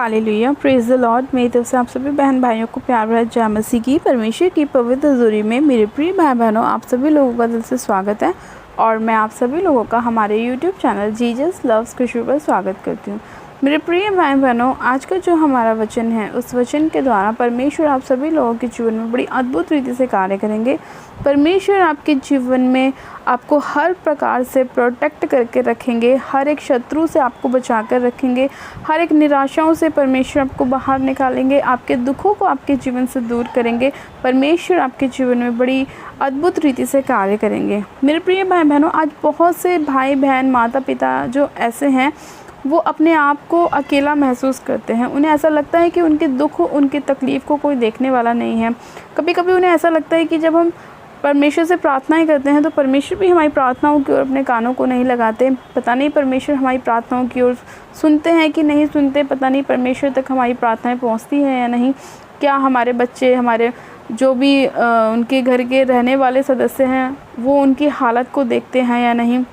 Hallelujah, praise the Lord. मेरी तरफ से आप सभी बहन भाइयों को प्यार भरा जय मसीह की परमेश्वर की पवित्र हज़ूरी में मेरे प्रिय भाई बहनों, आप सभी लोगों का दिल से स्वागत है और मैं आप सभी लोगों का हमारे YouTube channel Jesus loves Krishna पर स्वागत करती हूँ। मेरे प्रिय भाई बहनों, आज का जो हमारा वचन है उस वचन के द्वारा परमेश्वर आप सभी लोगों के जीवन में बड़ी अद्भुत रीति से कार्य करेंगे। परमेश्वर आपके जीवन में आपको हर प्रकार से प्रोटेक्ट करके रखेंगे, हर एक शत्रु से आपको बचा कर रखेंगे, हर एक निराशाओं से परमेश्वर आपको बाहर निकालेंगे, आपके दुखों को आपके जीवन से दूर करेंगे। परमेश्वर आपके जीवन में बड़ी अद्भुत रीति से कार्य करेंगे। मेरे प्रिय भाई बहनों, आज बहुत से भाई बहन माता पिता जो ऐसे हैं वो अपने आप को अकेला महसूस करते हैं। उन्हें ऐसा लगता है कि उनके दुख उनकी तकलीफ़ को कोई देखने वाला नहीं है। कभी कभी उन्हें ऐसा लगता है कि जब हम परमेश्वर से प्रार्थनाएं करते हैं तो परमेश्वर भी हमारी प्रार्थनाओं की ओर अपने कानों को नहीं लगाते। पता नहीं परमेश्वर हमारी प्रार्थनाओं की ओर सुनते हैं कि नहीं सुनते, पता नहीं परमेश्वर तक हमारी प्रार्थनाएं पहुंचती हैं या नहीं। क्या हमारे बच्चे, हमारे जो भी उनके घर के रहने वाले सदस्य हैं वो उनकी हालत को देखते हैं या नहीं।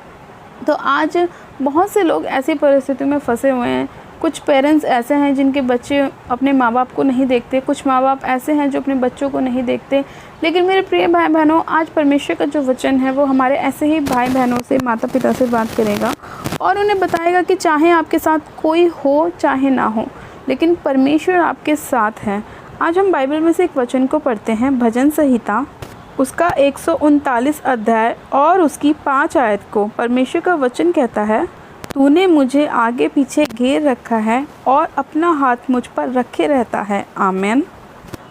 तो आज बहुत से लोग ऐसी परिस्थितियों में फंसे हुए हैं। कुछ पेरेंट्स ऐसे हैं जिनके बच्चे अपने माँ बाप को नहीं देखते, कुछ माँ बाप ऐसे हैं जो अपने बच्चों को नहीं देखते। लेकिन मेरे प्रिय भाई बहनों, आज परमेश्वर का जो वचन है वो हमारे ऐसे ही भाई बहनों से, माता पिता से बात करेगा और उन्हें बताएगा कि चाहे आपके साथ कोई हो चाहे ना हो, लेकिन परमेश्वर आपके साथ है। आज हम बाइबल में से एक वचन को पढ़ते हैं, भजन संहिता उसका 139 अध्याय और उसकी 5 आयत को। परमेश्वर का वचन कहता है, तूने मुझे आगे पीछे घेर रखा है और अपना हाथ मुझ पर रखे रहता है। आमीन।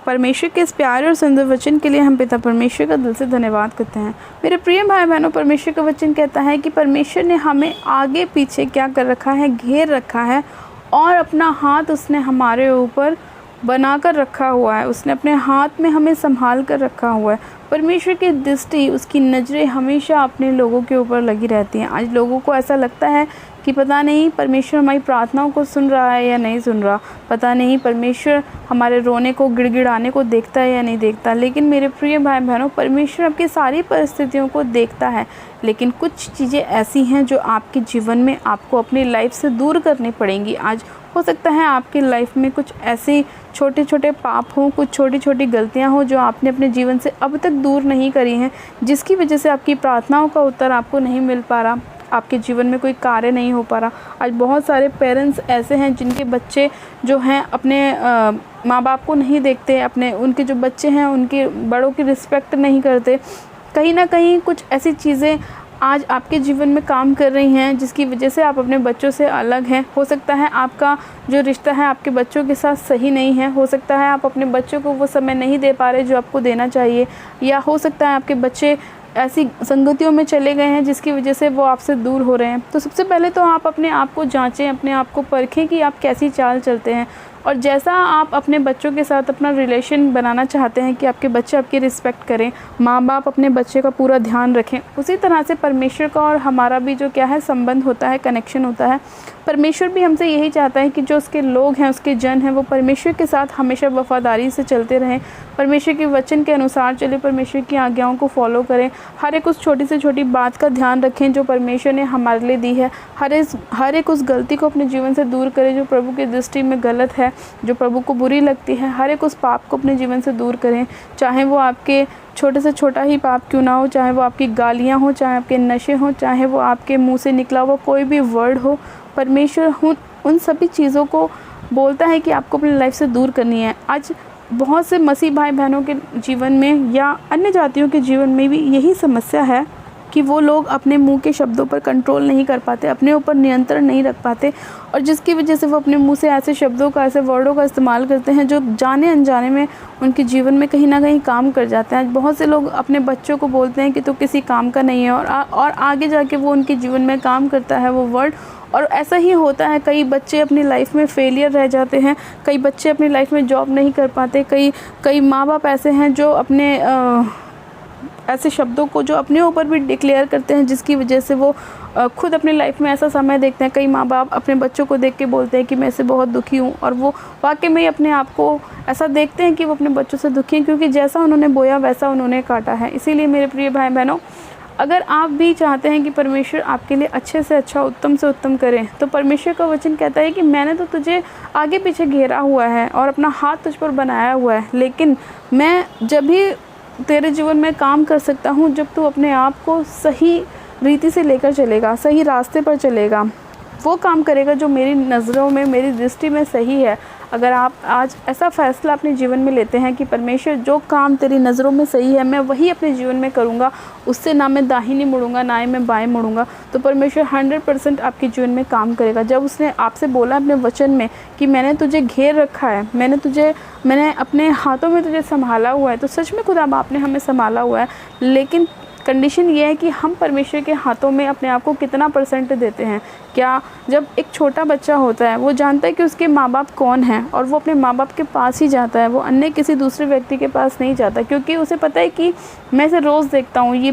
परमेश्वर के इस प्यारे और सुंदर वचन के लिए हम पिता परमेश्वर का दिल से धन्यवाद करते हैं। मेरे प्रिय भाई बहनों, परमेश्वर का वचन कहता है कि परमेश्वर ने हमें आगे पीछे क्या कर रखा है, घेर रखा है और अपना हाथ उसने हमारे ऊपर बना कर रखा हुआ है। उसने अपने हाथ में हमें संभाल कर रखा हुआ है। परमेश्वर की दृष्टि, उसकी नज़रें हमेशा अपने लोगों के ऊपर लगी रहती हैं। आज लोगों को ऐसा लगता है कि पता नहीं परमेश्वर हमारी प्रार्थनाओं को सुन रहा है या नहीं सुन रहा, पता नहीं परमेश्वर हमारे रोने को, गिड़गिड़ाने को देखता है या नहीं देखता। लेकिन मेरे प्रिय भाई बहनों, परमेश्वर आपकी सारी परिस्थितियों को देखता है, लेकिन कुछ चीज़ें ऐसी हैं जो आपके जीवन में आपको अपनी लाइफ से दूर करनी पड़ेंगी। आज हो सकता है आपकी लाइफ में कुछ ऐसे छोटे छोटे पाप हों, कुछ छोटी छोटी गलतियां हों जो आपने अपने जीवन से अब तक दूर नहीं करी हैं, जिसकी वजह से आपकी प्रार्थनाओं का उत्तर आपको नहीं मिल पा रहा, आपके जीवन में कोई कार्य नहीं हो पा रहा। आज बहुत सारे पेरेंट्स ऐसे हैं जिनके बच्चे जो हैं अपने माँ बाप को नहीं देखते, अपने उनके जो बच्चे हैं उनके बड़ों की रिस्पेक्ट नहीं करते। कहीं ना कहीं कुछ ऐसी चीज़ें आज आपके जीवन में काम कर रही हैं जिसकी वजह से आप अपने बच्चों से अलग हैं। हो सकता है आपका जो रिश्ता है आपके बच्चों के साथ सही नहीं है, हो सकता है आप अपने बच्चों को वो समय नहीं दे पा रहे जो आपको देना चाहिए, या हो सकता है आपके बच्चे ऐसी संगतियों में चले गए हैं जिसकी वजह से वो आपसे दूर हो रहे हैं। तो सबसे पहले तो आप अपने आप को जांचें, अपने आप को परखें कि आप कैसी चाल चलते हैं, और जैसा आप अपने बच्चों के साथ अपना रिलेशन बनाना चाहते हैं कि आपके बच्चे आपकी रिस्पेक्ट करें, माँ बाप अपने बच्चे का पूरा ध्यान रखें, उसी तरह से परमेश्वर का और हमारा भी जो क्या है संबंध होता है, कनेक्शन होता है। परमेश्वर भी हमसे यही चाहता है कि जो उसके लोग हैं, उसके जन हैं, वो परमेश्वर के साथ हमेशा वफादारी से चलते रहें, परमेश्वर के वचन के अनुसार चले, परमेश्वर की आज्ञाओं को फॉलो करें, हर एक उस छोटी से छोटी बात का ध्यान रखें जो परमेश्वर ने हमारे लिए दी है, हर एक उस गलती को अपने जीवन से दूर करें जो प्रभु की दृष्टि में गलत है, जो प्रभु को बुरी लगती है। हर एक उस पाप को अपने जीवन से दूर करें, चाहे वो आपके छोटे से छोटा ही पाप क्यों ना हो, चाहे वो आपकी गालियाँ हो, चाहे आपके नशे हों, चाहे वो आपके मुंह से निकला हुआ कोई भी वर्ड हो। परमेश्वर उन सभी चीज़ों को बोलता है कि आपको अपनी लाइफ से दूर करनी है। आज बहुत से मसीह भाई बहनों के जीवन में या अन्य जातियों के जीवन में भी यही समस्या है कि वो लोग अपने मुंह के शब्दों पर कंट्रोल नहीं कर पाते, अपने ऊपर नियंत्रण नहीं रख पाते, और जिसकी वजह से वो अपने मुंह से ऐसे शब्दों का, ऐसे वर्डों का इस्तेमाल करते हैं जो जाने अनजाने में उनके जीवन में कहीं ना कहीं काम कर जाते हैं। बहुत से लोग अपने बच्चों को बोलते हैं कि तो किसी काम का नहीं है, और आगे जाके वो उनके जीवन में काम करता है वो वर्ड, और ऐसा ही होता है। कई बच्चे अपनी लाइफ में फेलियर रह जाते हैं, कई बच्चे अपनी लाइफ में जॉब नहीं कर पाते, कई माँ बाप ऐसे हैं जो अपने ऐसे शब्दों को जो अपने ऊपर भी डिक्लेयर करते हैं जिसकी वजह से वो खुद अपनी लाइफ में ऐसा समय देखते हैं। कई माँ बाप अपने बच्चों को देख के बोलते हैं कि मैं इससे बहुत दुखी हूँ, और वो वाकई में अपने आप को ऐसा देखते हैं कि वो अपने बच्चों से दुखी हैं, क्योंकि जैसा उन्होंने बोया वैसा उन्होंने काटा है। इसीलिए मेरे प्रिय भाई बहनों, अगर आप भी चाहते हैं कि परमेश्वर आपके लिए अच्छे से अच्छा, उत्तम से उत्तम करें, तो परमेश्वर का वचन कहता है कि मैंने तो तुझे आगे पीछे घेरा हुआ है और अपना हाथ तुझ पर बनाया हुआ है, लेकिन मैं जब भी तेरे जीवन में काम कर सकता हूँ जब तू अपने आप को सही रीति से लेकर चलेगा, सही रास्ते पर चलेगा, वो काम करेगा जो मेरी नज़रों में, मेरी दृष्टि में सही है। अगर आप आज ऐसा फ़ैसला अपने जीवन में लेते हैं कि परमेश्वर जो काम तेरी नज़रों में सही है मैं वही अपने जीवन में करूँगा, उससे ना मैं दाहिनी मुड़ूंगा ना ही मैं बाएं मुड़ूंगा, तो परमेश्वर 100% आपके जीवन में काम करेगा। जब उसने आपसे बोला अपने वचन में कि मैंने तुझे घेर रखा है, मैंने अपने हाथों में तुझे संभाला हुआ है, तो सच में खुदा बाप ने हमें संभाला हुआ है, लेकिन कंडीशन ये है कि हम परमेश्वर के हाथों में अपने आप को कितना % देते हैं। क्या जब एक छोटा बच्चा होता है वो जानता है कि उसके माँ बाप कौन हैं और वो अपने माँ बाप के पास ही जाता है, वो अन्य किसी दूसरे व्यक्ति के पास नहीं जाता, क्योंकि उसे पता है कि मैं इसे रोज़ देखता हूँ, ये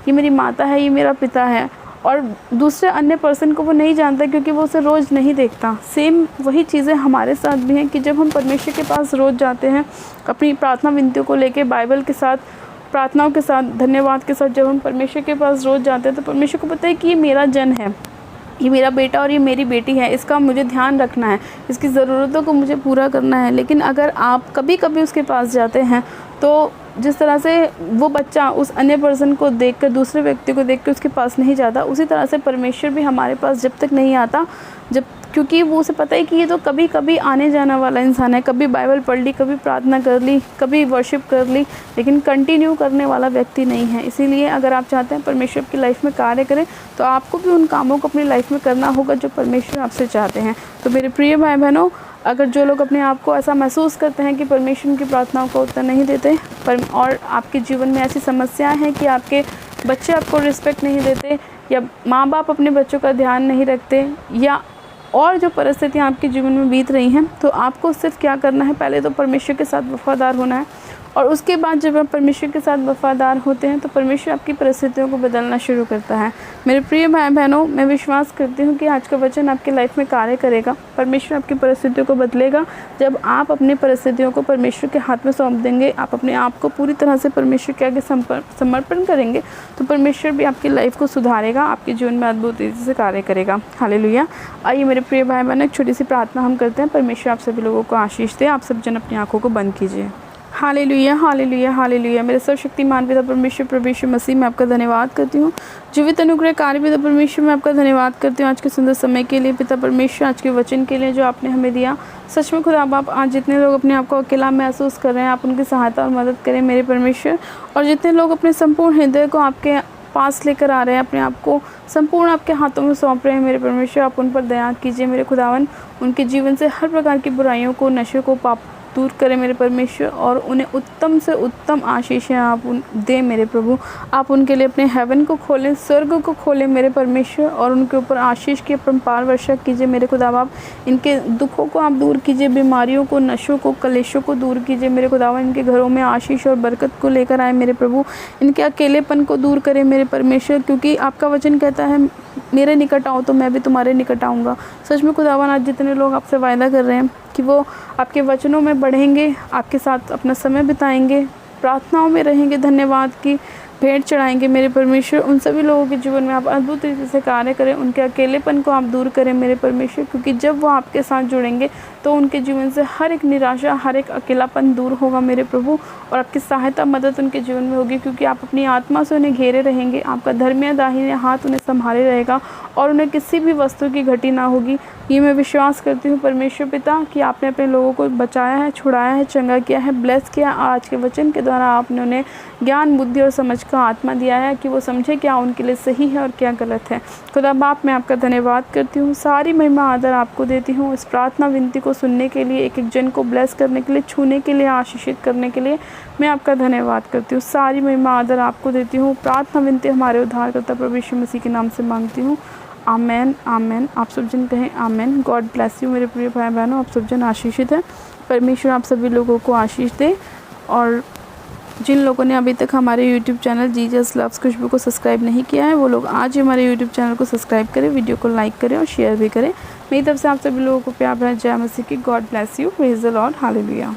मेरी माता है, ये मेरा पिता है, और दूसरे अन्य पर्सन को वो नहीं जानता क्योंकि वो उसे रोज़ नहीं देखता। सेम वही चीज़ें हमारे साथ भी हैं कि जब हम परमेश्वर के पास रोज़ जाते हैं अपनी प्रार्थना विनतियों को लेके, बाइबल के साथ, प्रार्थनाओं के साथ, धन्यवाद के साथ, जब हम परमेश्वर के पास रोज़ जाते हैं तो परमेश्वर को पता है कि ये मेरा जन है, ये मेरा बेटा और ये मेरी बेटी है, इसका मुझे ध्यान रखना है, इसकी ज़रूरतों को मुझे पूरा करना है। लेकिन अगर आप कभी कभी उसके पास जाते हैं तो जिस तरह से वो बच्चा उस अन्य पर्सन को देखकर, दूसरे व्यक्ति को देखकर उसके पास नहीं जाता, उसी तरह से परमेश्वर भी हमारे पास जब तक नहीं आता, क्योंकि वो उसे पता है कि ये तो कभी कभी आने जाने वाला इंसान है, कभी बाइबल पढ़ ली, कभी प्रार्थना कर ली, कभी वर्शिप कर ली, लेकिन कंटिन्यू करने वाला व्यक्ति नहीं है। इसीलिए अगर आप चाहते हैं परमेश्वर की लाइफ में कार्य करें तो आपको भी उन कामों को अपनी लाइफ में करना होगा जो परमेश्वर आपसे चाहते हैं। तो मेरे प्रिय भाई बहनों, अगर जो लोग अपने आप को ऐसा महसूस करते हैं कि परमेश्वर की प्रार्थनाओं का उत्तर नहीं देते और आपके जीवन में ऐसी समस्याएं हैं कि आपके बच्चे आपको रिस्पेक्ट नहीं देते, या माँ बाप अपने बच्चों का ध्यान नहीं रखते, या और जो परिस्थितियाँ आपके जीवन में बीत रही हैं, तो आपको सिर्फ क्या करना है, पहले तो परमेश्वर के साथ वफ़ादार होना है, और उसके बाद जब आप परमेश्वर के साथ वफ़ादार होते हैं तो परमेश्वर आपकी परिस्थितियों को बदलना शुरू करता है। मेरे प्रिय भाई बहनों, मैं विश्वास करती हूँ कि आज का वचन आपकी लाइफ में कार्य करेगा। परमेश्वर आपकी परिस्थितियों को बदलेगा जब आप अपनी परिस्थितियों को परमेश्वर के हाथ में सौंप देंगे, आप अपने आप को पूरी तरह से परमेश्वर के आगे समर्पण करेंगे, तो परमेश्वर भी आपकी लाइफ को सुधारेगा, आपके जीवन में अद्भुत तेज़ी से कार्य करेगा। हालेलुया। आइए मेरे प्रिय भाई बहनों, एक छोटी सी प्रार्थना हम करते हैं। परमेश्वर आप सभी लोगों को आशीष दे। आप सब जन अपनी आँखों को बंद कीजिए। Hallelujah, hallelujah, hallelujah. मेरे सर्वशक्तिमान पिता परमेश्वर प्रभु यीशु मसीह में आपका धन्यवाद करती हूँ। जीवित अनुग्रह कार्य पिता परमेश्वर में आपका धन्यवाद करती हूँ आज के सुंदर समय के लिए पिता परमेश्वर, आज के वचन के लिए जो आपने हमें दिया। सच में खुदा बाप, आज जितने लोग अपने आप को अकेला महसूस कर रहे हैं, आप उनकी सहायता और मदद करें मेरे परमेश्वर, और जितने लोग अपने संपूर्ण हृदय को आपके पास लेकर आ रहे हैं, अपने आप को संपूर्ण आपके हाथों में सौंप रहे हैं मेरे परमेश्वर, आप उन पर दया कीजिए मेरे खुदावन। उनके जीवन से हर प्रकार की बुराइयों को, नशे को, पाप दूर करें मेरे परमेश्वर, और उन्हें उत्तम से उत्तम आशीषें आप दें मेरे प्रभु। आप उनके लिए अपने हेवन को खोलें, स्वर्ग को खोलें मेरे परमेश्वर, और उनके ऊपर आशीष की अपरंपार वर्षा कीजिए मेरे खुदाबाप। इनके दुखों को आप दूर कीजिए, बीमारियों को, नशों को, कलेशों को दूर कीजिए मेरे खुदावा। इनके घरों में आशीष और बरकत को लेकर आए मेरे प्रभु। इनके अकेलेपन को दूर करें मेरे परमेश्वर, क्योंकि आपका वचन कहता है मेरे निकट आओ तो मैं भी तुम्हारे निकट आऊँगा। सच में खुदावन, आज जितने लोग आपसे वायदा कर रहे हैं कि वो आपके वचनों में बढ़ेंगे, आपके साथ अपना समय बिताएंगे, प्रार्थनाओं में रहेंगे, धन्यवाद की भेंट चढ़ाएंगे मेरे परमेश्वर, उन सभी लोगों के जीवन में आप अद्भुत तरीके से कार्य करें। उनके अकेलेपन को आप दूर करें मेरे परमेश्वर, क्योंकि जब वो आपके साथ जुड़ेंगे तो उनके जीवन से हर एक निराशा, हर एक अकेलापन दूर होगा मेरे प्रभु, और आपकी सहायता, मदद उनके जीवन में होगी, क्योंकि आप अपनी आत्मा से उन्हें घेरे रहेंगे। आपका धर्मीय दाहिने हाथ उन्हें संभाले रहेगा और उन्हें किसी भी वस्तु की घटी ना होगी। ये मैं विश्वास करती हूँ परमेश्वर पिता कि आपने अपने लोगों को बचाया है, छुड़ाया है, चंगा किया है, ब्लेस किया। आज के वचन के द्वारा आपने उन्हें ज्ञान, बुद्धि और समझ का आत्मा दिया है कि वो समझे क्या उनके लिए सही है और क्या गलत है। खुदा बाप, मैं आपका धन्यवाद करती हूँ, सारी महिमा आदर आपको देती हूँ। इस प्रार्थना विनती को सुनने के लिए, एक एक जन को ब्लेस करने के लिए, छूने के लिए, आशीषित करने के लिए मैं आपका धन्यवाद करती हूँ। सारी महिमा आदर आपको देती हूँ। प्रार्थना विनती हमारे उद्धारकर्ता प्रभु यीशु मसीह के नाम से मांगती हूँ, आमेन, आमेन। आप सब जन कहें आमेन। गॉड ब्लेस यू मेरे प्रिय भाई बहनों, आप सब जन आशीषित हैं। परमेश्वर आप सभी लोगों को आशीष दे। और जिन लोगों ने अभी तक हमारे YouTube चैनल जीसस लव्स खुशबू को सब्सक्राइब नहीं किया है, वो लोग आज ही हमारे YouTube चैनल को सब्सक्राइब करें, वीडियो को लाइक करें और शेयर भी करें। मेरी तरफ से आप सभी लोगों को प्यार भरा जय मसीह की। God bless you, praise the Lord, hallelujah.